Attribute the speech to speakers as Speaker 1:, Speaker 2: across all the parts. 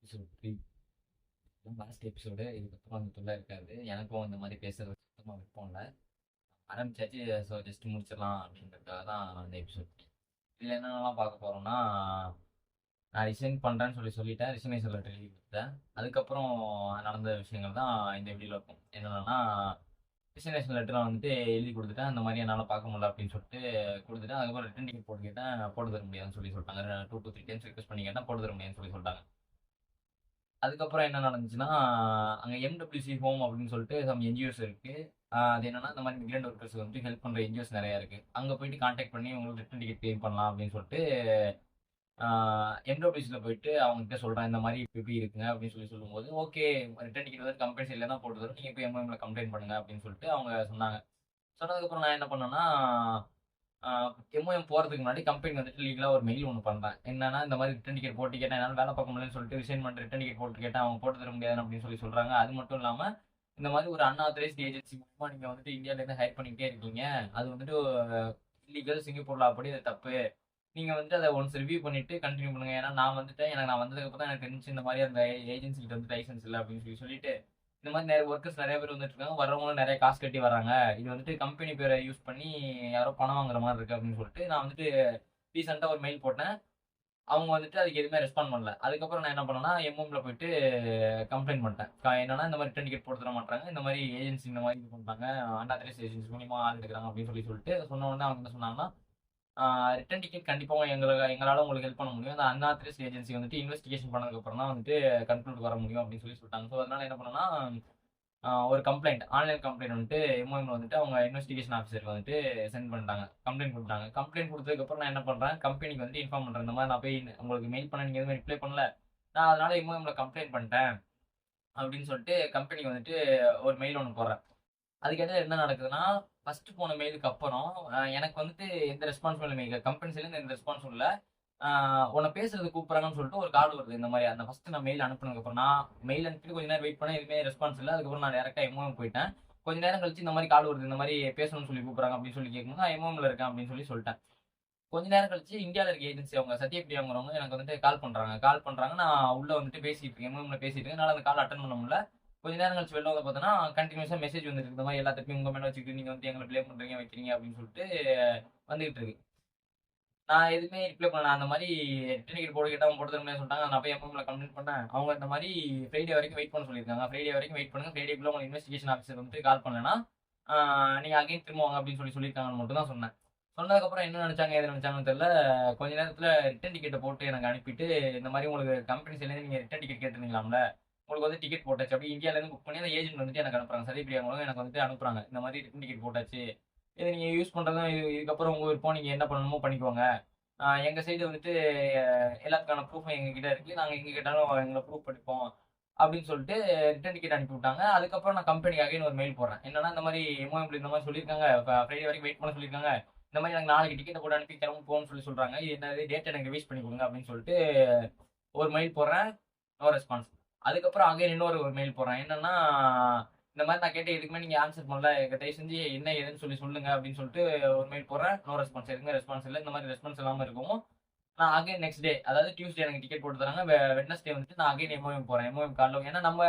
Speaker 1: Episode 3 last episode. இதுக்கப்புறம் அந்த தொல்லை இருக்காது. எனக்கும் இந்த மாதிரி பேசுறது சுத்தமாக விருப்பம் இல்லை. ஆரம்பிச்சாச்சு. ஸோ ஜஸ்ட் முடிச்சிடலாம் அப்படின்றதுக்காக தான் அந்த எபிசோட். இதில் என்னென்னலாம் பார்க்க போகிறோம்னா, நான் ரிசைன் பண்ணுறேன்னு சொல்லிட்டேன். ரிசைனேஷன் லெட்டர் எழுதி கொடுத்தேன். அதுக்கப்புறம் நடந்த விஷயங்கள் தான் இந்த வீடியோவில் இருக்கும். என்னென்னா, ரிசைனேஷன் லெட்டர் வந்துட்டு எழுதி கொடுத்துட்டேன். அந்த மாதிரி என்னால் பார்க்க முடியல அப்படின்னு சொல்லிட்டு கொடுத்துட்டேன். அதுக்கப்புறம் ரிட்டன் டிக்கெட் போட்டு கேட்டேன். போட்டு தர முடியாதுன்னு சொல்லிட்டாங்க. 2 to 3 டைம்ஸ் ரிக்வஸ்ட் பண்ணி கேட்டேன். போட்டு தர முடியாதுன்னு சொல்லிட்டாங்க. அதுக்கப்புறம் என்ன நடந்துச்சுன்னா, அங்கே எம்டபிள்யூசி ஹோம் அப்படின்னு சொல்லிட்டு சம் என்ஜிஓஸ் இருக்கு. அது என்னன்னா, இந்த மாதிரி மிக்ரண்ட் ஒர்க்கர்ஸ் வந்து ஹெல்ப் பண்ணுற என்ஜிஓஸ் நிறையா இருக்கு. அங்கே போயிட்டு கான்டாக்ட் பண்ணி உங்களுக்கு ரிட்டன் டிக்கெட் கிளைம் பண்ணலாம் அப்படின்னு சொல்லிட்டு எம்டபிள்யூசியில் போயிட்டு அவங்ககிட்ட சொல்கிறேன். இந்த மாதிரி இப்படி இருக்குங்க அப்படின்னு சொல்லும்போது, ஓகே, ரிட்டன் டிக்கெட் வந்து கம்பல்சரி இல்லைனா போட்டு தரும், நீங்கள் போய் எம்ஓஎம்ல கம்ப்ளைண்ட் பண்ணுங்க அப்படின்னு சொல்லிட்டு அவங்க சொன்னாங்க. சொன்னதுக்கப்புறம் நான் என்ன பண்ணேன்னா, எம்ஓஎம் போகிறதுக்கு முன்னாடி கம்பெனி வந்துட்டு லீகலாக ஒரு மெயில் ஒன்று பண்ணுறேன். என்னன்னா, இந்த மாதிரி ரிட்டன் டிக்கெட் போட்டு கேட்டேன், என்னால் வேலை பார்க்க முடியலன்னு சொல்லிட்டு ரிசைன் பண்ணிட்டு ரிட்டன் டிக்கெட் போட்டு கேட்டேன். அவங்க போட்டு தர முடியாது அப்படின்னு சொல்கிறாங்க. அது மட்டும் இல்லாமல், இந்த மாதிரி ஒரு அன்ஆத்தரைஸ்ட் ஏஜென்சி மூலமாக நீங்கள் வந்துட்டு இந்தியாவிலேருந்து ஹையர் பண்ணிக்கிட்டே இருக்கீங்க. அது வந்துட்டு இல்லீகல், சிங்கப்பூரில் அப்படி அது தப்பு. நீங்கள் வந்துட்டு அதை ஒன்ஸ் ரிவ்யூ பண்ணிவிட்டு கண்டினியூ பண்ணுங்கள். ஏன்னா நான் வந்துட்டேன், நான் வந்ததுக்கப்புறம் தான் எனக்கு தெரிஞ்சு இந்த மாதிரி அந்த ஏஜென்சிக்கிட்ட வந்து லைசன்ஸ் இல்லை அப்படின்னு சொல்லிட்டு இந்த மாதிரி நிறைய ஒர்க்கர்ஸ் நிறைய பேர் வந்துட்டு இருக்காங்க. வரவங்களும் நிறைய காசு கட்டி வராங்க. இது வந்துட்டு கம்பெனி பேரை யூஸ் பண்ணி யாரோ பணம் வாங்குற மாதிரி இருக்கு அப்படின்னு சொல்லிட்டு நான் வந்துட்டு ரீசெண்டாக ஒரு மெயில் போட்டேன். அவங்க வந்துட்டு அதுக்கு எதுவுமே ரெஸ்பாண்ட் பண்ணல. அதுக்கப்புறம் நான் என்ன பண்ணேன்னா, எம்எம்ல போயிட்டு கம்ப்ளைண்ட் பண்ணிட்டேன். என்னன்னா, இந்த மாதிரி ரிட்டன் டிக்கெட் போட்டு தர மாட்டாங்க, இந்த மாதிரி ஏஜென்சி இந்த மாதிரி இது பண்ணுறாங்க, அன்ஆத்தரைஸ்ட் ஏஜென்சி மூலியமா ஆள் எடுக்கிறாங்க அப்படின்னு சொல்லிட்டு சொன்ன உடனே அவங்க என்ன சொன்னாங்கன்னா, ரிட்டன் டிக்கெட் கண்டிப்பாக எங்களால் உங்களுக்கு ஹெல்ப் பண்ண முடியும். அந்த அன்ஆத்தரைஸ்ட் ஏஜென்சி வந்துட்டு இன்வெஸ்டிகேஷன் பண்ணதுக்கப்புறம் தான் வந்துட்டு கன்க்ளூட் வர முடியும் அப்படின்னு சொல்லிட்டாங்க. ஸோ அதனால என்ன பண்ணேன்னா, ஒரு கம்ப்ளைண்ட், ஆன்லைன் கம்ப்ளைண்ட் வந்துட்டு எம்ஓஎம்ல வந்துட்டு அவங்க இன்வெஸ்டிகேஷன் ஆஃபீஸருக்கு வந்துட்டு சென்ட் பண்ணிட்டாங்க. கம்ப்ளைண்ட் கொடுத்தாங்க. கம்ப்ளைண்ட் கொடுத்ததுக்கப்புறம் நான் என்ன பண்ணுறேன், கம்பெனிக்கு வந்துட்டு இன்ஃபார்ம் பண்ணுறேன். இந்த மாதிரி நான் போய் உங்களுக்கு மெயில் பண்ண நீங்கள் எதுவுமே ரிப்ளை பண்ணல, நான் அதனால எம்ஓஎம்ல கம்ப்ளைண்ட் பண்ணிட்டேன் அப்படின்னு சொல்லிட்டு கம்பெனிக்கு வந்துட்டு ஒரு மெயில் ஒன்று போடுறேன். அதுக்கேட்ட என்ன நடக்குதுன்னா, ஃபர்ஸ்ட் போன மெயிலுக்கு அப்புறம் எனக்கு வந்துட்டு எந்த ரெஸ்பான்ஸும் இல்லை. கம்பெனி சைட்லேருந்து எந்த ரெஸ்பான்ஸும் இல்லை. உன்னை பேசுறது கூப்பிட்றாங்கன்னு சொல்லிட்டு ஒரு கால் வருது. இந்த மாதிரி அந்த ஃபர்ஸ்ட் நான் மெயில் அனுப்புனதுக்கப்புறம் நான் மெயில் அனுப்பிட்டு கொஞ்ச நேரம் வெயிட் பண்ணேன். எதுவுமே ரெஸ்பான்ஸ் இல்லை. அதுக்கப்புறம் நான் டேரெக்டாக எம்ஓஎம் போயிட்டேன். கொஞ்ச நேரம் கழிச்சு இந்த மாதிரி கால் வருது, இந்த மாதிரி பேசணும்னு சொல்லி கூப்பிட்றாங்க அப்படின்னு சொல்லி கேட்கும்போது நான் எம்ஓஎம்ல இருக்கேன் அப்படின்னு சொல்லிட்டேன். கொஞ்ச நேரம் கழிச்சு இந்தியாவில் இருக்க ஏஜென்சி அவங்க சத்யபிரியாங்கிறவங்க எனக்கு வந்துட்டு கால் பண்றாங்க. நான் உள்ள வந்துட்டு பேசிட்டு இருக்கேன், எம்ஓஎம்ல பேசிட்டு இருக்கேன். என்னால் அந்த கால் அட்டன் பண்ண முடியல. கொஞ்ச நேரம் கழிச்சு வெளில வந்து பார்த்தோன்னா கண்டினியூஸாக மெசேஜ் வந்துருக்கு. இந்த மாதிரி எல்லாத்துக்கும் உங்க மேலே வச்சுக்கிட்டு நீங்கள் வந்து எங்களை ப்ளே பண்ணுறீங்க வைக்கிறீங்க அப்படின்னு சொல்லிட்டு வந்துகிட்டு இருக்கு. நான் எதுவுமே ரிப்ளை பண்ணல. அந்த மாதிரி ரிட்டன் டிக்கெட் போட்டு கேட்டா அவங்க போட்டு தர முடியாதுன்னு சொல்லிட்டாங்க. நான் போய் எம்எம்ல கம்ப்ளைண்ட் பண்ணேன். அவங்க இந்த மாதிரி ஃப்ரைடே வரைக்கும் வெயிட் பண்ண சொல்லியிருக்காங்க. ஃப்ரைடே வரைக்கும் வெயிட் பண்ணுங்க. ஃப்ரைடேக்குள்ள உங்க இன்வெஸ்டிகேஷன் ஆஃபீஸர் வந்துட்டு கால் பண்ணலன்னா நீங்க அகைன் திரும்ப வாங்க அப்படின்னு சொல்லியிருக்காங்கன்னு மட்டும் தான் சொன்னேன். சொன்னதுக்கப்புறம் என்ன நினைச்சாங்க, எது நினைச்சாங்கன்னு தெரியல. கொஞ்ச நேரத்தில் ரிட்டன் டிக்கெட்டை போட்டு எனக்கு அனுப்பிட்டு, இந்த மாதிரி உங்களுக்கு கம்பெனி சைட்லேருந்து நீங்கள் ரிட்டன் டிக்கெட் கேட்டிருந்தீங்களாம்ல, உங்களுக்கு வந்து டிக்கெட் போட்டாச்சு அப்படி இந்தியாவிலேருந்து புக் பண்ணி அந்த ஏஜென்ட் வந்துட்டு எனக்கு அனுப்புறாங்க. சதிப்பிரியாங்களும் எனக்கு வந்துட்டு அனுப்புறாங்க. இந்த மாதிரி ரிட்டன் டிக்கெட் போட்டாச்சு, இதை நீங்கள் யூஸ் பண்ணுறதும் இதுக்கப்புறம் உங்கள் விருப்பம், நீங்கள் என்ன பண்ணணுமோ பண்ணிக்கோங்க. எங்கள் சைடு வந்துட்டு எல்லாத்துக்கான ப்ரூஃபும் எங்ககிட்ட இருக்குது, நாங்கள் எங்கே கேட்டாலும் எங்களை ப்ரூஃப் பண்ணிப்போம் அப்படின்னு சொல்லிட்டு ரிட்டன் டிக்கெட் அனுப்பி விட்டாங்க. அதுக்கப்புறம் நான் கம்பெனிக்கு அகைன் ஒரு மெயில் போடுறேன். என்னன்னா, இந்த மாதிரி எம்ஓஎம்ல இந்த மாதிரி சொல்லியிருக்காங்க, ஃப்ரைடே வரைக்கும் வெயிட் பண்ண சொல்லியிருக்காங்க, இந்த மாதிரி எனக்கு நாளைக்கு டிக்கெட்டை போட்டு அனுப்பி கிளம்பி போகணும்னு சொல்கிறாங்க. இது என்னது டேட் எனக்கு ரிவைஸ் பண்ணி கொடுங்க அப்படின்னு சொல்லிட்டு ஒரு மெயில் போடுறேன். No response. அதுக்கப்புறம் அகைன் இன்னொரு மெயில் போடுறேன். என்னன்னா, இந்த மாதிரி நான் கேட்டேன், எதுக்குமே நீங்கள் ஆன்சர் பண்ணல, தயவு செஞ்சு என்ன ஏதுன்னு சொல்லுங்க அப்படின்னு சொல்லிட்டு ஒரு மெயில் போடுறேன். No response. எதுக்குமே ரெஸ்பான்ஸ் இல்லை. இந்த மாதிரி ரெஸ்பான்ஸ் இல்லாமல் இருக்கும். நான் அகைன் நெக்ஸ்ட் டே, அதாவது டியூஸ்டே எனக்கு டிக்கெட் போட்டு தராங்க. வெட்னஸ்டே வந்துட்டு நான் அகைன் எம்ஓஎம் போகிறேன். எம்ஓஎம் காலைல, ஏன்னா நம்ம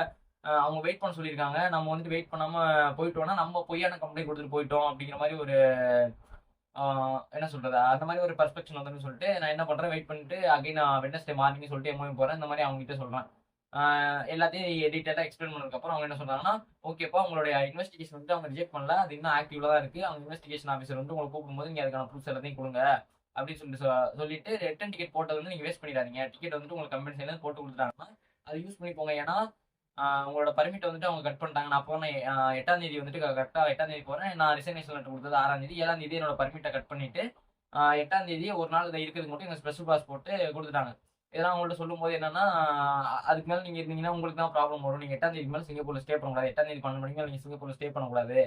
Speaker 1: அவங்க வெயிட் பண்ண சொல்லியிருக்காங்க, நம்ம வந்துட்டு வெயிட் பண்ணாமல் போயிட்டோம்னா நம்ம பொய்யான கம்ப்ளைண்ட் கொடுத்துட்டு போயிட்டோம் அப்படிங்கிற மாதிரி ஒரு என்ன சொல்றது, அந்த மாதிரி ஒரு பர்ஸ்பெக்ஷன் வந்துன்னு சொல்லிட்டு நான் என்ன பண்ணுறேன், வெயிட் பண்ணிட்டு அகைன் நான் வெட்னஸ்டே மார்னிங் சொல்லிட்டு எம்ஓஎம் போகிறேன். இந்த மாதிரி அவங்க கிட்ட சொல்கிறேன். எல்லாத்தையும் டீட்டெயிலாக எக்ஸ்பிளைன் பண்ணதுக்கப்புறம் அவங்க என்ன சொல்கிறாங்கன்னா, ஓகேப்பா, உங்களுடைய இன்வெஸ்டிகேஷன் வந்துட்டு அவங்க ரிஜெக்ட் பண்ணல, அது இன்னும் ஆக்டிவ்ல தான் இருக்குது. அவங்க இன்வெஸ்டிகேஷன் ஆஃபீஸர் வந்து உங்களை கூப்பிடும்போது நீங்கள் அதுக்கான ப்ரூஃப்ஸ் எல்லாத்தையும் கொடுங்க அப்படின்னு சொல்லிட்டு ரிட்டன் டிக்கெட் போட்டது வந்து நீங்கள் வேஸ்ட் பண்ணிடாதீங்க. டிக்கெட் வந்துட்டு உங்களுக்கு கம்பெனி சைடில் போட்டு கொடுத்துட்டாங்கன்னா அதை யூஸ் பண்ணிக்கோங்க. ஏன்னா உங்களோட பர்மிட் வந்துட்டு அவங்க கட் பண்ணிட்டாங்க. நான் போன 8ஆம் தேதி வந்துட்டு கரெக்டாக 8ஆம் தேதி போகிறேன். நான் ரிசைனேஷன் லெட்டர் கொடுத்தது 6ஆம் தேதி. 7ஆம் தேதி என்னோட பர்மிட்டை கட் பண்ணிட்டு 8ஆம் தேதி ஒரு நாள் இதை இருக்கிறதுக்கு மட்டும் எங்கள் ஸ்பெஷல் பாஸ் போட்டு கொடுத்துட்டாங்க. இதெல்லாம் அவங்கள்ட்ட சொல்லும்போது என்னன்னா, அதுக்கு மேலே நீங்கள் இருந்தீங்கன்னா உங்களுக்கு தான் ப்ராப்ளம் வரும். நீங்கள் 8ஆம் தேதி மேலே சிங்கப்பூரில் ஸ்டே பண்ணக்கூடாது. 8ஆம் தேதி 12 மணிக்கு மேலே நீங்கள் சிங்கப்பூரில் ஸ்டே பண்ணக்கூடாது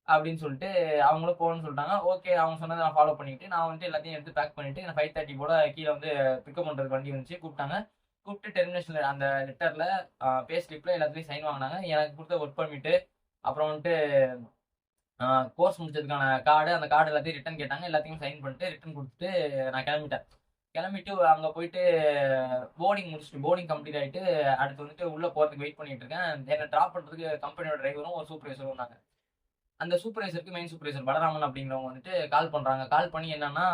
Speaker 1: அப்படின்னு சொல்லிட்டு அவங்களும் போகணும்னு சொல்லிட்டாங்க. ஓகே, அவங்க சொன்னதை நான் ஃபாலோ பண்ணிட்டு நான் வந்துட்டு எல்லாத்தையும் எடுத்து பேக் பண்ணிட்டு 5:30 போல கீழே வந்து பிக்கப் பண்ணுறது வண்டி வந்துச்சு. கூப்பிட்டு டெர்மினேஷன் அந்த லெட்டரில் பே ஸ்லிப்பில் எல்லாத்துலேயும் சைன் வாங்கினாங்க. எனக்கு கொடுத்த ஒர்க் பர்மிட்டு, அப்புறம் வந்துட்டு கோர்ஸ் முடிச்சதுக்கான கார்டு, அந்த கார்டு எல்லாத்தையும் ரிட்டன் கேட்டாங்க. எல்லாத்தையும் சைன் பண்ணிட்டு ரிட்டன் கொடுத்துட்டு நான் கிளம்பிட்டேன். கிளம்பிட்டு அங்க போயிட்டு போர்டிங் கம்ப்ளீட் ஆயிட்டு அடுத்து வந்துட்டு உள்ள போறதுக்கு வெயிட் பண்ணிட்டு இருக்கேன். என்ன டிராப் பண்றதுக்கு கம்பெனியோட டிரைவரும் ஒரு சூப்பர்வைசரும் வந்தாங்க. அந்த சூப்பர்வைசருக்கு மெயின் சூப்பர்வைசர் பலராமன் அப்படிங்கிறவங்க வந்துட்டு கால் பண்றாங்க. கால் பண்ணி என்னன்னா,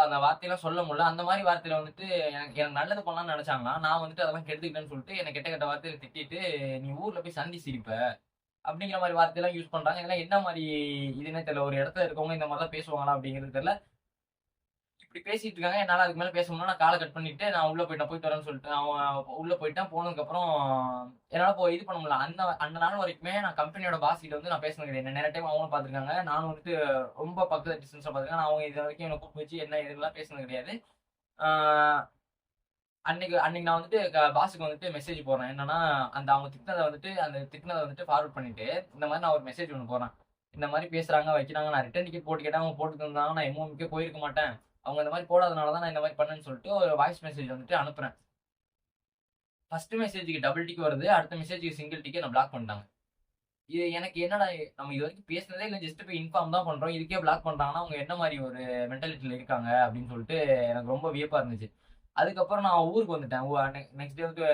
Speaker 1: அந்த வார்த்தையெல்லாம் சொல்ல முடியல. அந்த மாரி வார்த்தையில வந்துட்டு எனக்கு எனக்கு நல்லது பண்ணலாம்னு நெனச்சாங்களாம். நான் வந்துட்டு அதெல்லாம் கெடுத்துக்கிட்டேன்னு சொல்லிட்டு என்ன கெட்ட கெட்ட வார்த்தையில திட்டிட்டு, "நீ ஊர்ல போய் சந்தி சிரிப்ப." அப்படிங்கிற மாரி வார்த்தையெல்லாம் யூஸ் பண்றாங்க. இதெல்லாம் என்ன மாரி இதுன்னே தெரியல. ஒரு இடத்துல இருக்கவங்க இந்த மாரி தான் பேசுவாங்களா அப்படிங்கிறது தெரியல. இப்படி பேசிட்டு இருக்காங்க. என்னால அதுக்கு மேல பேச முடியல. நான் கால கட் பண்ணிட்டு, நான் உள்ள போயிட்டேன். போயிட்டு வரேன்னு சொல்லிட்டு, அவன் உள்ள போயிட்டான். போனதுக்கப்புறம் என்னால இது பண்ண முடியல. அந்த அந்த நாள் வரைக்குமே நான் கம்பெனியோட பாஸ் கிட்ட வந்து நான் பேசினது கிடையாது. நெறைய டைம் அவங்களும் பார்த்துருக்காங்க. நானும் வந்துட்டு ரொம்ப பக்கத்து டிஸ்டன்ஸ்ல பார்த்துருக்கேன். நான் அவங்க இது வரைக்கும் என்ன கூப்பிட்டு வச்சு என்ன ஏதுன்னுலாம் பேசினது கிடையாது. ஆ அன்னைக்கு அன்னைக்கு நான் வந்துட்டு பாஸுக்கு வந்துட்டு மெசேஜ் போடுறேன். என்னன்னா, அந்த திட்டுனத வந்துட்டு ஃபார்வர்ட் பண்ணிட்டு, இந்த மாரி நான் ஒரு மெசேஜ் ஒண்ணு போடுறேன். இந்த மாரி பேசுறாங்க, வைக்கிறாங்க. நான் ரிட்டர்ன் டிக்கெட் போட்டு கேட்டா அவங்க போட்டு தந்தாங்கன்னா, நான் எம்ஓஎம்க்கே போயிருக்க மாட்டேன். அவங்க இந்த மாரி போடாதனால தான் நான் இந்த மாரி பண்ணேன்னு சொல்லிட்டு ஒரு வாய்ஸ் மெசேஜ் வந்துட்டு அனுப்புறேன். ஃபர்ஸ்ட் மெசேஜ்க்கு டபுள் டிக் வருது. அடுத்த மெசேஜ்க்கு சிங்கிள் டிக்க என்ன பிளாக் பண்ணிட்டாங்க. இது எனக்கு என்னடா நம்ம இதுவரைக்கும் பேசினதே இல்ல. ஜஸ்ட் போய் இன்ஃபார்ம் தான் பண்றோம். இதுக்கே பிளாக் பண்றாங்கன்னா, அவங்க என்ன மாரி ஒரு மென்டாலிட்டில இருக்காங்க அப்படின்னு சொல்லிட்டு எனக்கு ரொம்ப வியப்பா இருந்துச்சு. அதுக்கப்புறம் நான் ஊருக்கு வந்துட்டேன். நெக்ஸ்ட் டே வந்து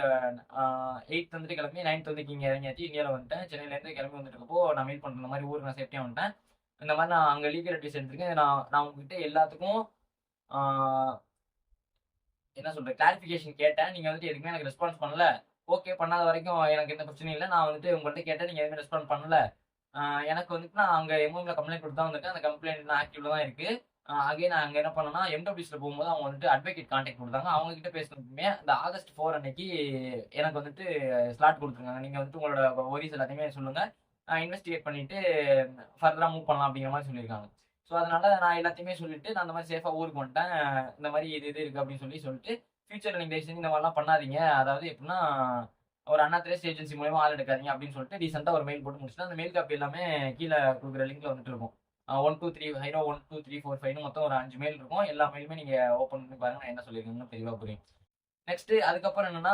Speaker 1: 8த் வந்துட்டு கிளம்பி 9த் வந்து இங்க இறங்கியாச்சு. இந்தியால வந்துட்டேன். சென்னையிலேருந்து கிளம்பி வந்துட்டு இருக்கப்போ நான் மீட் பண்றேன். இந்த மாரி ஊருக்கு நான் சேஃப்டியா வந்துட்டேன். இந்த மாரி நான் அங்க லீகல் அட்வைஸ் எடுத்திருக்கேன். நான் நான் உங்ககிட்ட எல்லாத்துக்கும் ஆ என்ன சொல்றது? கிளாரிஃபிகேஷன் கேட்டேன். நீங்க வந்துட்டு எதுக்குமே எனக்கு ரெஸ்பான்ஸ் பண்ணல. ஓகே. பண்ணாத வரைக்கும் எனக்கு எந்த பிரச்சனையும் இல்ல. நான் வந்துட்டு உங்கள்ட்ட கேட்டேன். நீங்க எதுவுமே ரெஸ்பாண்ட் பண்ணல. எனக்கு வந்துட்டு நான் அங்க எம்ஓஎம்ல கம்ப்ளைண்ட் குடுத்து தான் வந்திருக்கேன். அந்த கம்ப்ளைண்ட் இன்னும் ஆக்டிவ்ல தான் இருக்கு. அகைன் நான் அங்க என்ன பண்ணேன்னா, எம்டபிள்யூஸ்ல போகும்போது அவங்க வந்துட்டு அட்வொகேட் கான்டாக்ட் குடுத்தாங்க. அவங்க கிட்ட பேசினதுமே அந்த ஆகஸ்ட் 4 அன்னைக்கு எனக்கு வந்துட்டு ஸ்லாட் குடுத்துருக்காங்க. நீங்க வந்துட்டு உங்களோட வொரீஸ் எல்லாத்தையுமே சொல்லுங்க. இன்வெஸ்டிகேட் பண்ணிட்டு ஃபர்தரா மூவ் பண்ணலாம் அப்படிங்கிற மாரி சொல்லியிருக்காங்க. ஸோ அதனால நான் எல்லாத்தையுமே சொல்லிட்டு, நான் அந்த மாரி சேஃபா ஊருக்கு வந்துட்டேன். இந்த மாரி இது இருக்கு அப்படின்னு சொல்லிட்டு, ஃபியூச்சர்ல நீங்க தயவு செஞ்சு இந்த மாரிலாம் பண்ணாதீங்க. அதாவது எப்படின்னா, ஒரு அன்ஆத்தரைஸ்ட் ஏஜென்சி மூலியமா ஆள் எடுக்காதீங்க அப்படின்னு சொல்லிட்டு டீசென்ட்டா ஒரு மெயில் போட்டு முடிச்சுட்டேன். அந்த மெயில் காப்பி எல்லாமே கீழ குடுக்குற லிங்க்ல வந்துட்டு இருக்கும். 1, 2, 3 ஹைரோ 1, 2, 3, 4, 5ன்னு மொத்தம் ஒரு 5 மெயில் இருக்கும். எல்லா மெயிலுமே நீங்க ஓப்பன் பண்ணி பாருங்க. நான் என்ன சொல்லியிருக்கேன்னு தெளிவா புரியும். நெக்ஸ்ட் அதுக்கப்புறம் என்னன்னா,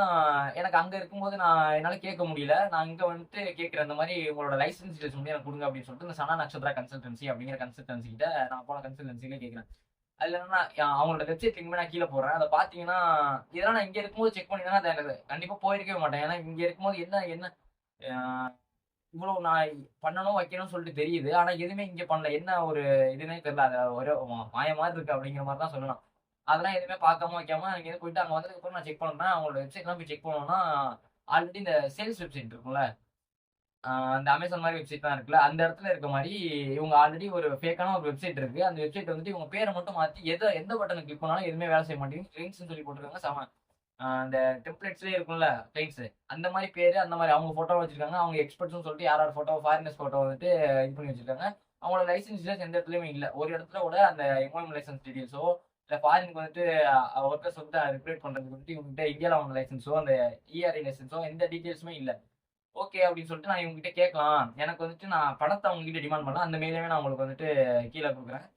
Speaker 1: எனக்கு அங்க இருக்கும்போது என்னால கேட்க முடியல. நான் இங்க வந்துட்டு கேட்கிறேன். இந்த மாரி உங்களோட லைசென்ஸ் டீடைல்ஸ் வந்து எனக்கு குடுங்க அப்படின்னு சொல்லிட்டு, இந்த சனா நக்ஷத்ரா கன்சல்டன்சி அப்படிங்கிற கன்சல்டன்சி கிட்ட நான் போன கன்சல்டன்சில கேட்கிறேன். அதுல என்னன்னா, அவங்களோட வெப்சைட் லிங்க் நான் கீழ போடுறேன். அத பார்த்தீங்கன்னா, இதெல்லாம் நான் இங்க இருக்கும்போது செக் பண்ணியிருந்தேன்னா, அது எனக்கு கண்டிப்பா போயிருக்கவே மாட்டேன். ஏன்னா இங்க இருக்கும்போது என்ன என்ன அ இவ்வளோ நான் பண்ணணும், வைக்கணும்னு சொல்லிட்டு தெரியுது. ஆனா எதுவுமே இங்க பண்ணல. என்ன ஒரு இதுன்னே தெரியல. அது ஒரு மாய மாரி இருக்கு அப்படிங்கிற மாரி தான் சொல்லலாம். அதெல்லாம் எதுவுமே பார்க்காம, வைக்காம இங்கேருந்து போயிட்டு அங்க வந்ததுக்கப்புறம் நான் செக் பண்றேன். அவங்களோட வெப்சைட்லாம் போய் செக் பண்ணோம்னா, ஆல்ரெடி இந்த சேல்ஸ் வெப்சைட் இருக்கும்ல, அந்த அமேசான் மாரி வெப்சைட்லாம் இருக்குல்ல, அந்த இடத்துல இருக்க மாரி இவங்க ஆல்ரெடி ஒரு ஃபேக்கான ஒரு வெப்சைட் இருக்கு. அந்த வெப்சைட் வந்துட்டு இவங்க பேர மட்டும் மாத்தி எந்த பட்டன கிளிக் பண்ணாலும் எதுவுமே வேலை செய்ய மாட்டேங்குது. கிளைண்ட்ஸ்ன்னு சொல்லி போட்டுருக்காங்க. அந்த டெம்ப்ளேட்ஸ்லயே இருக்கும்ல கிளைண்ட்ஸ். அந்த மாரி பேரு, அந்த மாரி அவங்க ஃபோட்டோ வச்சிருக்காங்க. அவங்க எக்ஸ்பர்ட்ஸ்ன்னு சொல்லிட்டு யார் யார் ஃபோட்டோ, ஃபாரினர்ஸ் ஃபோட்டோ வந்துட்டு இது பண்ணி வச்சிருக்காங்க. அவங்களோட லைசென்ஸ் டீடைல்ஸ் எந்த இடத்துலயுமே இல்ல. ஒரு இடத்துல கூட அந்த எம்ஓஎம் லைசென்ஸ் டீடைல்ஸோ, இல்ல ஃபாரினுக்கு வந்துட்டு ஒர்க்கர்ஸ் வந்துட்டு ரிக்ரூட் பண்றதுக்கு வந்துட்டு இவங்ககிட்ட இந்தியால வாங்குன லைசென்ஸோ, அந்த இஆர்ஐ லைசென்ஸோ எந்த டீடைல்ஸுமே இல்ல. ஓகே அப்படின்னு சொல்லிட்டு நான் இவங்ககிட்ட கேட்கலாம். எனக்கு வந்துட்டு நான் பணத்த அவங்ககிட்ட டிமாண்ட் பண்ணல. அந்த மெயிலவே நான் உங்களுக்கு வந்துட்டு கீழ குடுக்குறேன்.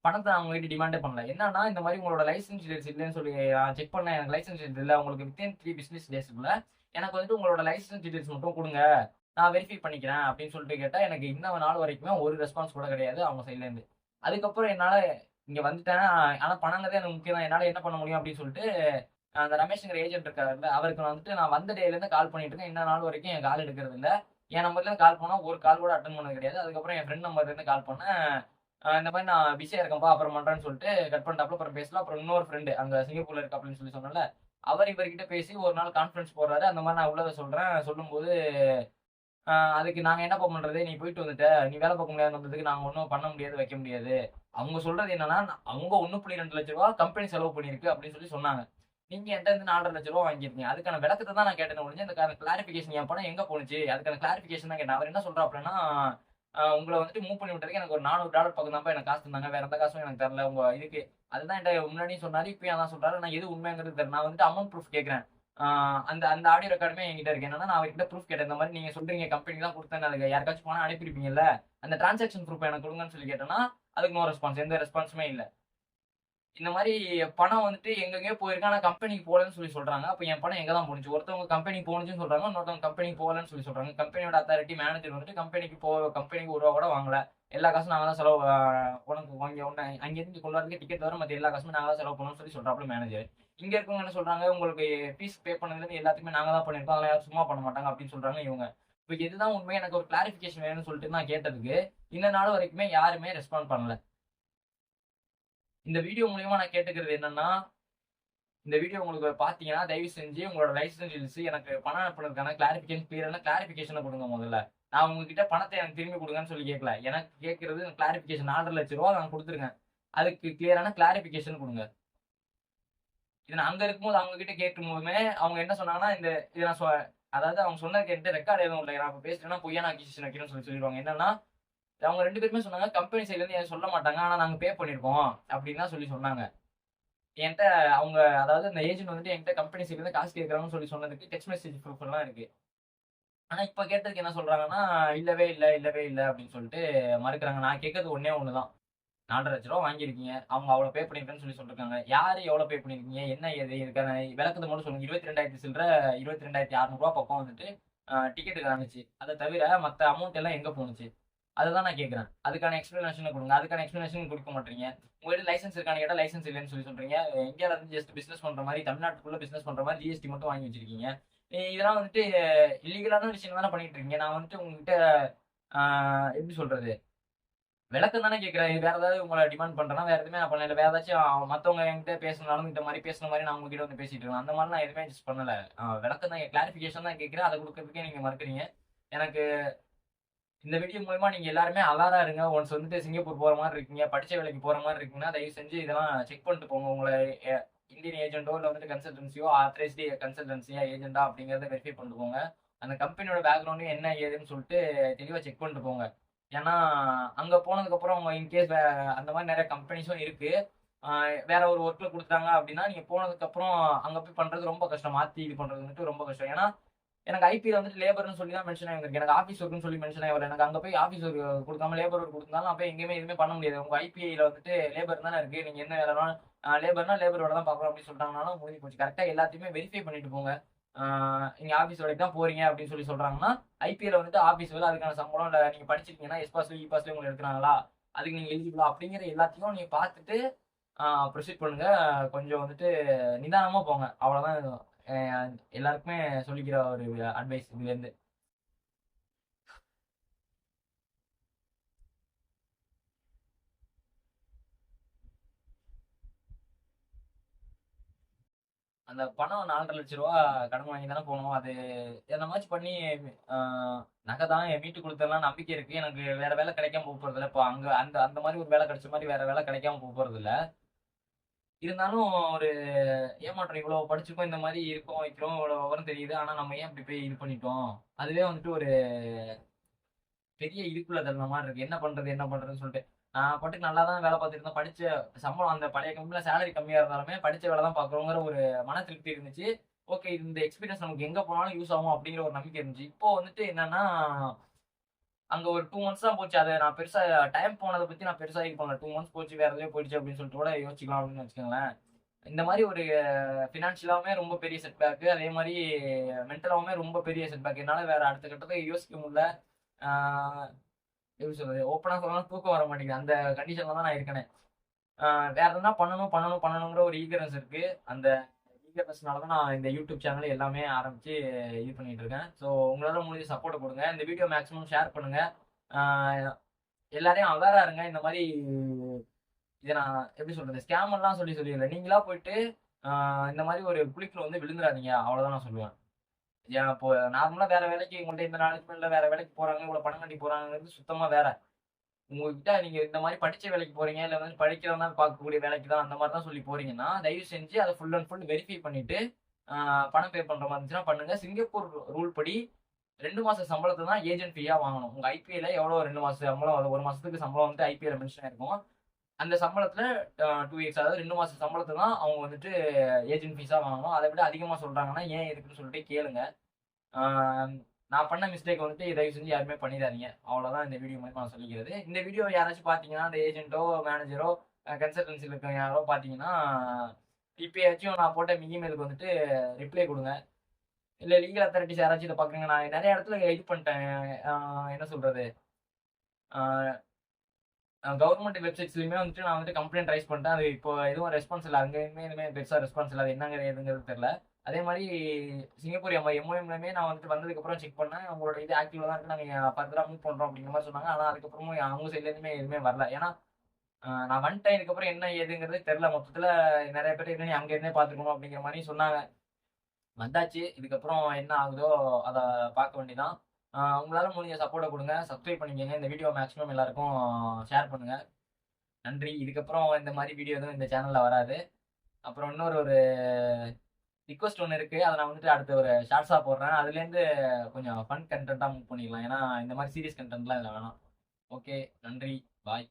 Speaker 1: பணத்த நான் அவங்ககிட்ட டிமாண்டே பண்ணல. என்னன்னா, இந்த மாரி உங்களோட லைசென்ஸ் டீடைல்ஸ் இல்லன்னு சொல்லி நான் செக் பண்ணேன். எனக்கு லைசென்ஸ் டீடைல்ஸ் இல்ல. உங்களுக்கு வித்தின் 3 பிசினஸ் டேஸ்க்குள்ள எனக்கு வந்துட்டு உங்களோட லைசென்ஸ் டீடைல்ஸ் மட்டும் குடுங்க. நான் வெரிஃபை பண்ணிக்கிறேன் அப்படின்னு சொல்லிட்டு கேட்டா, எனக்கு இன்ன நாள் வரைக்குமே ஒரு ரெஸ்பான்ஸ் கூட கிடையாது அவங்க சைட்ல இருந்து. அதுக்கப்புறம் என்னால இங்க வந்துட்டேன். ஆனா பணங்கிறது எனக்கு முக்கியம் தான். என்னால என்ன பண்ண முடியும் அப்படின்னு சொல்லிட்டு, அந்த ரமேஷ்ங்கிற ஏஜென்ட் இருக்காருல்ல, அவருக்கு நான் வந்துட்டு நான் வந்த டேல இருந்து கால் பண்ணிட்டு இருக்கேன். இன்ன நாள் வரைக்கும் என் கால் எடுக்கிறது இல்ல. என் நம்பர்ல இருந்து கால் பண்ணா ஒரு கால் கூட அட்டெண்ட் பண்ணது கிடையாது. அதுக்கப்புறம் என் ஃப்ரெண்ட் நம்பர்ல இருந்து கால் பண்ணேன். இந்த மாரி நான் பிஸியா இருக்கேன்ப்பா, அப்புறம் பண்றேன்னு சொல்லிட்டு கட் பண்ணிட்டாப்ல. அப்புறம் பேசல. அப்புறம் இன்னொரு ஃப்ரெண்ட் அங்க சிங்கப்பூர்ல இருக்காப்லன்னு சொல்லி சொன்னேன்ல, அவர் இவர்கிட்ட பேசி ஒரு நாள் கான்ஃபரன்ஸ் போடுறாரு. அந்த மாரி நான் உள்ளத சொல்றேன். சொல்லும்போது, அதுக்கு நாங்க என்னப்பா பண்றது? நீ போயிட்டு வந்துட்ட. நீ வேலை பார்க்க முடியாதுன்னு வந்ததுக்கு நாங்க ஒண்ணும் பண்ண முடியாது, வைக்க முடியாது. அவங்க சொல்றது என்னன்னா, அவங்க ரூ. 1.2 லட்சம் கம்பெனி செலவு பண்ணியிருக்கு அப்படின்னு சொல்லி சொன்னாங்க. நீங்க என்ட்ட இருந்து ரூ. 4.5 லட்சம் வாங்கியிருக்கீங்க. அதுக்கான விளக்கத்த தான் நான் கேட்டேனே ஒழிஞ்சு, அதுக்கான கிளாரிஃபிகேஷன் என் பணம் எங்க போணுச்சு? அதுக்கான கிளாரிஃபிகேஷன் தான் கேட்டேன். அவர் என்ன சொல்றாப்லன்னா, உங்கள வந்துட்டு மூவ் பண்ணி விட்டதுக்கு எனக்கு ஒரு $400 பக்கம் தான்ப்பா எனக்கு காசு தந்தாங்க. வேற எந்த காசும் எனக்கு தரல. உங்க இதுக்கு அதுதான் என்ட்ட முன்னாடியும் சொன்னாரு. இப்பயும் அதான் சொல்றாரு. நான் எது உண்மைங்கிறது தெரியல. நான் வந்துட்டு அமௌண்ட் ப்ரூஃப் கேட்கிறேன். ஆ அந்த அந்த ஆடியோ ரெக்கார்டுமே என்கிட்ட இருக்கு. என்னன்னா, நான் அவர்கிட்ட ப்ரூஃப் கேட்டேன். இந்த மாரி நீங்க சொல்றீங்க கம்பெனிக்கு தான் குடுத்தேன்னு. அதுக்கு யாருக்காச்சும் பணம் அனுப்பியிருப்பீங்கல்ல. அந்த டிரான்சாக்ஷன் ப்ரூஃப் எனக்கு குடுங்கன்னு சொல்லி கேட்டேன்னா, அதுக்கு நோ ரெஸ்பான்ஸ். எந்த ரெஸ்பான்ஸுமே இல்ல. இந்த மாரி பணம் வந்துட்டு எங்கெங்கேயோ போயிருக்கு. ஆனா கம்பெனிக்கு போலன்னு சொல்லி சொல்றாங்க. அப்ப என் பணம் எங்க தான் போணுச்சு? ஒருத்தவங்க கம்பெனிக்கு போணுச்சுன்னு சொல்றாங்க. இன்னொருத்தவங்க கம்பெனிக்கு போகலன்னு சொல்லி சொல்றாங்க. கம்பெனியோட அத்தாரிட்டி மேனேஜர் வந்துட்டு கம்பெனிக்கு ரூ. 1 கூட வாங்கல. எல்லா காசும் நாங்க தான் செலவு உனக்கு வாங்கி ஒன்று அங்கேருந்து கொண்டு வரதுக்கு டிக்கெட் வர மற்ற எல்லா காசுமே நாங்க தான் செலவு பண்ணணும்னு சொல்றாப்புல மேனேஜர். இங்க இருக்கவங்க என்ன சொல்றாங்க, உங்களுக்கு ஃபீஸ் பே பண்ணதுலேருந்து எல்லாத்துக்குமே நாங்க தான் பண்ணியிருக்கோம். அதெல்லாம் யாரும் சும்மா பண்ண மாட்டாங்க அப்படின்னு சொல்றாங்க இவங்க. இப்போ எதுதான் உண்மை, எனக்கு ஒரு கிளாரிஃபிகேஷன் வேணும்னு சொல்லிட்டு நான் கேட்டதுக்கு இந்த நாள் வரைக்குமே யாருமே ரெஸ்பாண்ட் பண்ணல. இந்த வீடியோ மூலியமா நான் கேட்டுக்கிறது என்னன்னா, இந்த வீடியோ உங்களுக்கு பார்த்தீங்கன்னா, தயவு செஞ்சு உங்களோட லைசன்ஸ் டீல்ஸ் எனக்கு பணம் அனுப்புனதுக்கான கிளியரான கிளாரிஃபிகேஷன குடுங்க முதல்ல. நான் உங்ககிட்ட பணத்த எனக்கு திரும்பி குடுங்கன்னு சொல்லி கேட்கல. எனக்கு கேட்கிறது கிளாரிஃபிகேஷன் ரூ. 4,50,000 நான் குடுத்துருக்கேன். அதுக்கு கிளியரான கிளாரிஃபிகேஷன் குடுங்க. இது நான் அங்க இருக்கும்போது அவங்க கிட்ட கேட்கும்போதுமே, அவங்க என்ன சொன்னாங்கன்னா, இத நான் அதாவது அவங்க சொன்னதுக்கு என்கிட்ட ரெக்கார்ட் எதுவும் இல்ல. நான் இப்ப பேசுறேன்னா பொய்யான அக்யூசேஷன் வைக்கிறேன்னு சொல்லிருவாங்க. என்னன்னா, அவங்க 2 பேருமே சொன்னாங்க, கம்பெனி சைட்ல இருந்து எதுவும் சொல்ல மாட்டாங்க. ஆனா நாங்க பே பண்ணியிருக்கோம் அப்படின்னு தான் சொல்லி சொன்னாங்க. என்ட்ட அவங்க அதாவது அந்த ஏஜென்ட் வந்துட்டு என்கிட்ட கம்பெனி சைட்ல இருந்து காசு கேட்கறாங்கன்னு சொல்லி சொன்னதுக்கு டெக்ஸ்ட் மெசேஜ் ப்ரூஃப் எல்லாம் இருக்கு. ஆனா இப்ப கேட்டதுக்கு என்ன சொல்றாங்கன்னா, இல்லவே இல்ல அப்படின்னு சொல்லிட்டு மறுக்கிறாங்க. நான் கேட்கறது ஒண்ணே ஒண்ணு தான். ரூ. 4,50,000 வாங்கியிருக்கீங்க. அவங்க அவ்வளோ பே பண்ணியிருக்கேன்னு சொல்லி சொல்லிருக்காங்க. யாரு எவ்வளோ பே பண்ணியிருக்கீங்க? என்ன ஏது? இதுக்கான விளக்கத்த மட்டும் சொல்லுங்க. 22,000 சில்ற ரூ. 22,600 பக்கம் வந்துட்டு டிக்கெட்டுக்கு ஆனுச்சு. அத தவிர மத்த அமௌண்ட் எல்லாம் எங்க போணுச்சு? அததான் நான் கேட்கிறேன். அதுக்கான எக்ஸ்ப்ளனேஷன குடுங்க. அதுக்கான எக்ஸ்ப்ளனேஷன் குடுக்க மாட்றீங்க. உங்ககிட்ட லைசென்ஸ் இருக்கான்னு கேட்டா லைசென்ஸ் இல்லன்னு சொல்லி சொல்றீங்க. இந்தியால இருந்து ஜஸ்ட் பிசினஸ் பண்ற மாரி, தமிழ்நாட்டுக்குள்ள பிசினஸ் பண்ற மாரி ஜிஎஸ்டி மட்டும் வாங்கி வச்சிருக்கீங்க. இதெல்லாம் வந்துட்டு இல்லீகலான விஷயம் தானே பண்ணிட்டு இருக்கீங்க. நான் வந்துட்டு உங்ககிட்ட ஆ எப்படி சொல்றது? விளக்கம் தானே கேட்கிறேன். இது வேற ஏதாவது உங்கள டிமாண்ட் பண்றேன்னா, வேற எதுவுமே நான் பண்ணல. இல்ல வேற ஏதாச்சும் மத்தவங்க என்கிட்ட பேசினாலும் இந்த மாரி பேசுன மாரி நான் உங்ககிட்ட வந்து பேசிட்டு இருக்கேன். அந்த மாரி நான் எதுவுமே ஜஸ்ட் பண்ணல. விளக்கம் தான் கிளாரிஃபிகேஷன் தான் கேட்கிறேன். அத குடுக்கறதுக்கே நீங்க மறுக்கிறீங்க. எனக்கு இந்த வீடியோ மூலியமா நீங்க எல்லாருமே அவேரா இருங்க. ஒன்ஸ் வந்துட்டு சிங்கப்பூர் போற மாரி இருக்கீங்க, படிச்ச வேலைக்கு போற மாரி இருக்கீங்கன்னா, தயவு செஞ்சு இதெல்லாம் செக் பண்ணிட்டு போங்க. உங்கள எ இந்தியன் ஏஜென்ட்டோ இல்ல வந்துட்டு கன்சல்டன்சியோ, ஆத்தரைஸ்டு கன்சல்டன்சியா, ஏஜென்ட்டா அப்படிங்கிறத வெரிஃபை பண்ணிட்டு போங்க. அந்த கம்பெனியோட பேக்ரவுண்டும் என்ன ஏதுன்னு சொல்லிட்டு தெளிவா செக் பண்ணிட்டு போங்க. ஏன்னா, அங்க போனதுக்கப்புறம் அவங்க இன்கேஸ் அந்த மாரி நெறைய கம்பெனிஸும் இருக்கு. ஆ வேற ஒரு ஒர்க்ல குடுத்துட்டாங்க அப்படின்னா, நீங்க போனதுக்கப்புறம் அங்க போய் பண்றது ரொம்ப கஷ்டம். மாத்தி இது பண்றது வந்துட்டு ரொம்ப கஷ்டம். ஏன்னா எனக்கு ஐபில வந்துட்டு லேபர்ன்னு சொல்லி தான் மென்ஷன் ஆகிருக்கு. எனக்கு ஆஃபீஸ் ஒர்க்ன்னு சொல்லி மென்ஷன் ஆகி வரல. எனக்கு அங்க போய் ஆஃபீஸ் ஒர்க் குடுக்காம லேபர் ஒர்க் குடுத்திருந்தாலும், நான் போய் எங்கேயுமே எதுவுமே பண்ண முடியாது. உங்க ஐபிஐல வந்துட்டு லேபர் தானே இருக்கு. நீங்க என்ன வேலை வேணாலும் லேபர்னா லேபர் வேலை தான் பார்க்கணும் அப்படின்னு சொல்லிட்டாங்கனாலும் முடிஞ்சு போச்சு. கரெக்ட்டா எல்லாத்தையுமே வெரிஃபை பண்ணிட்டு போங்க. ஆ நீங்க ஆஃபீஸ் வேலைக்கு தான் போறீங்க அப்படின்னு சொல்லி சொல்றாங்கன்னா, ஐபிஎல்ல வந்துட்டு ஆஃபீஸ் வேலை, அதுக்கான சம்பளம், இல்ல நீங்க படிச்சிருக்கீங்கன்னா எஸ் பாஸ்ல, இ பாஸ்ல உங்கள எடுக்குறாங்களா? அதுக்கு நீங்க எலிஜிபிளா? அப்படிங்கிற எல்லாத்தையும் நீங்க பார்த்துட்டு ப்ரொசீட் பண்ணுங்க. கொஞ்சம் வந்துட்டு நிதானமா போங்க. அவ்வளோதான் அ எல்லாருக்குமே சொல்லிக்கிற ஒரு அட்வைஸ் இதுலேருந்து. அந்த பணம் ரூ. 4,50,000 கடன் வாங்கி தானே போனோம். அது என்னமாச்சும் பண்ணி அ நகை தான் மீட்டு குடுத்துடலாம்னு நம்பிக்கை இருக்கு. எனக்கு வேற வேலை கிடைக்காம போறதில்ல. இப்போ அங்க அந்த அந்த மாரி ஒரு வேலை கிடைச்ச மாரி வேற வேலை கிடைக்காம போறதில்ல. இருந்தாலும் ஒரு ஏமாற்றம், இவ்வளோ படிச்சிருக்கோம், இந்த மாரி இருக்கோம், வைக்கிறோம், இவ்வளோ விவரம் தெரியுது. ஆனா நம்ம ஏன் இப்படி போய் இது பண்ணிட்டோம்? அதுவே வந்துட்டு ஒரு பெரிய இடுக்குள்ள தள்ளுன மாரி இருக்கு. என்ன பண்றதுன்னு சொல்லிட்டு. நான் பாட்டுக்கு நல்லா தான் வேலை பார்த்துட்டு இருந்தேன். படிச்ச சம்பளம் அந்த பழைய கம்பெனில சேலரி கம்மியா இருந்தாலுமே, படிச்ச வேலை தான் பார்க்குறோங்கிற ஒரு மன திருப்தி இருந்துச்சு. ஓகே, இந்த எக்ஸ்பீரியன்ஸ் நமக்கு எங்க போனாலும் யூஸ் ஆகும் அப்படிங்கிற ஒரு நம்பிக்கை இருந்துச்சு. இப்போ வந்துட்டு என்னன்னா, அங்க ஒரு 2 மந்த்ஸ் தான் போச்சு. அத நான் பெருசா டைம் போனத பத்தி நான் பெருசா இது பண்ணல. 2 மந்த்ஸ் போச்சு, வேற எதுலயோ போயிடுச்சு அப்படின்னு சொல்லிட்டு கூட யோசிச்சுக்கலாம் அப்படின்னு வச்சுக்கோங்களேன். இந்த மாரி ஒரு ஃபினான்ஷியலாவுமே ரொம்ப பெரிய செட்பேக்கு. அதே மாரி மென்டலாவுமே ரொம்ப பெரிய செட்பேக். என்னால வேற அடுத்த கட்டத்த யோசிக்க முடியல. ஆ எப்படி சொல்றது? ஓப்பனா சொல்லணும்னா தூக்கம் வர மாட்டேங்குது. அந்த கண்டிஷன்ல தான் நான் இருக்கனே. ஆ வேற எதுனா பண்ணணுங்கிற ஒரு ஈகர்னஸ் இருக்கு. அந்த ஈகர்னஸ்னால தான் நான் இந்த யூடியூப் சேனல் எல்லாமே ஆரம்பிச்சு இது பண்ணிட்டு இருக்கேன். ஸோ உங்களால முடிஞ்ச சப்போர்ட்ட குடுங்க. இந்த வீடியோ மேக்ஸிமம் ஷேர் பண்ணுங்க. ஆ எல்லாரையும் அவேரா இருங்க. இந்த மாரி இத நான் எப்படி சொல்றது? ஸ்கேமர்லாம் சொல்லல. நீங்களா போயிட்டு ஆ இந்த மாரி ஒரு குழிக்குள்ள வந்து விழுந்துறாதீங்க. அவ்வளோதான் நான் சொல்லுவேன். ஏன் இப்போ நார்மலா வேற வேலைக்கு உங்கள்ட்ட இந்த மேனேஜ்மென்ட்ல வேற வேலைக்கு போறாங்க, இவ்வளோ பணம் கட்டி போறாங்கங்கிறது சுத்தமா வேற. உங்ககிட்ட நீங்க இந்த மாரி படிச்ச வேலைக்கு போறீங்க, இல்ல வந்து படிக்கிறவன் தான் பார்க்கக்கூடிய வேலைக்கு தான் அந்த மாரி தான் சொல்லி போறீங்கன்னா, தயவு செஞ்சு அத ஃபுல் அண்ட் ஃபுல் வெரிஃபை பண்ணிட்டு, ஆ பணம் பே பண்ற மாரி இருந்துச்சுன்னா பண்ணுங்க. சிங்கப்பூர் ரூல் படி 2 மாச சம்பளத்த தான் ஏஜென்ட் ஃபீயா வாங்கணும். உங்க ஐபிஎல்ல எவ்வளோ 2 மாச சம்பளம், அது 1 மாசத்துக்கு சம்பளம் வந்து ஐபிஎல்ல மென்ஷன் ஆயிருக்கும். அந்த சம்பளத்துல 2 இயர்ஸ் அதாவது 2 மாச சம்பளத்த தான் அவங்க வந்துட்டு ஏஜென்ட் ஃபீஸா வாங்கணும். அத விட அதிகமா சொல்றாங்கன்னா, ஏன் எதுக்குன்னு சொல்லிட்டு கேளுங்க. ஆ நான் பண்ண மிஸ்டேக் வந்துட்டு தயவு செஞ்சு யாருமே பண்ணிறாதீங்க. அவ்வளோதான் இந்த வீடியோ மூலியமா நான் சொல்லிக்கிறது. இந்த வீடியோ யாராச்சும் பார்த்தீங்கன்னா, அந்த ஏஜென்ட்டோ, மேனேஜரோ, கன்சல்டன்சில இருக்கவங்க யாரோ பார்த்தீங்கன்னா, இப்பயாச்சும் நான் போட்ட இமெயிலுக்கு வந்துட்டு ரிப்ளை குடுங்க. இல்ல லீகல் அத்தாரிட்டீஸ் யாராச்சும் இத பார்க்குறீங்க. நான் நெறைய இடத்துல இது பண்ணிட்டேன். ஆ என்ன சொல்றது? ஆ கவர்மெண்ட் வெப்சைட்ஸ்லயுமே வந்துட்டு நான் வந்துட்டு கம்ப்ளைண்ட் ரைஸ் பண்ணிட்டேன். அது இப்போ எதுவும் ரெஸ்பான்ஸ் இல்ல. அங்கேயுமே எதுவுமே பெருசா ரெஸ்பான்ஸ் இல்ல. அது என்னங்க ஏதுங்கிறது தெரியல. அதே மாரி சிங்கப்பூர் எம்ஓஎம்லயுமே நான் வந்துட்டு வந்ததுக்கப்புறம் செக் பண்ணேன். உங்களோட இது ஆக்டிவ்ல தான் இருக்கு. நாங்க ஃபர்தரா மூவ் பண்றோம் அப்படிங்கிற மாரி சொன்னாங்க. ஆனா அதுக்கப்புறமும் அவங்க சைட்ல இருந்துமே எதுவுமே வரல. ஏன்னா நான் வந்துட்டேன். இதுக்கப்புறம் என்ன ஏதுங்கிறதே தெரியல. மொத்தத்துல நெறைய பேர் "நீ அங்க இருந்தே பார்த்துக்கணும்" அப்படிங்கிற மாரி சொன்னாங்க. வந்தாச்சு. இதுக்கப்புறம் என்ன ஆகுதோ அத பார்க்க வேண்டியதான். உங்களால முடிஞ்ச சப்போர்ட்ட குடுங்க. சப்ஸ்கிரைப் பண்ணிக்கங்க. இந்த வீடியோ மேக்ஸிமம் எல்லாருக்கும் ஷேர் பண்ணுங்க. நன்றி. இதுக்கப்புறம் இந்த மாரி வீடியோ எதுவும் இந்த சேனல்ல வராது. அப்புறம் இன்னொரு ஒரு ரிக்வெஸ்ட் ஒண்ணு இருக்கு. அத நான் வந்துட்டு அடுத்து ஒரு ஷார்ட்ஸா போடுறேன். அதுலேருந்து கொஞ்சம் ஃபன் கன்டென்ட்டா மூவ் பண்ணிக்கலாம். ஏன்னா, இந்த மாரி சீரியஸ் கன்டென்ட்லாம் இதுல வேணாம். ஓகே. நன்றி. பாய்.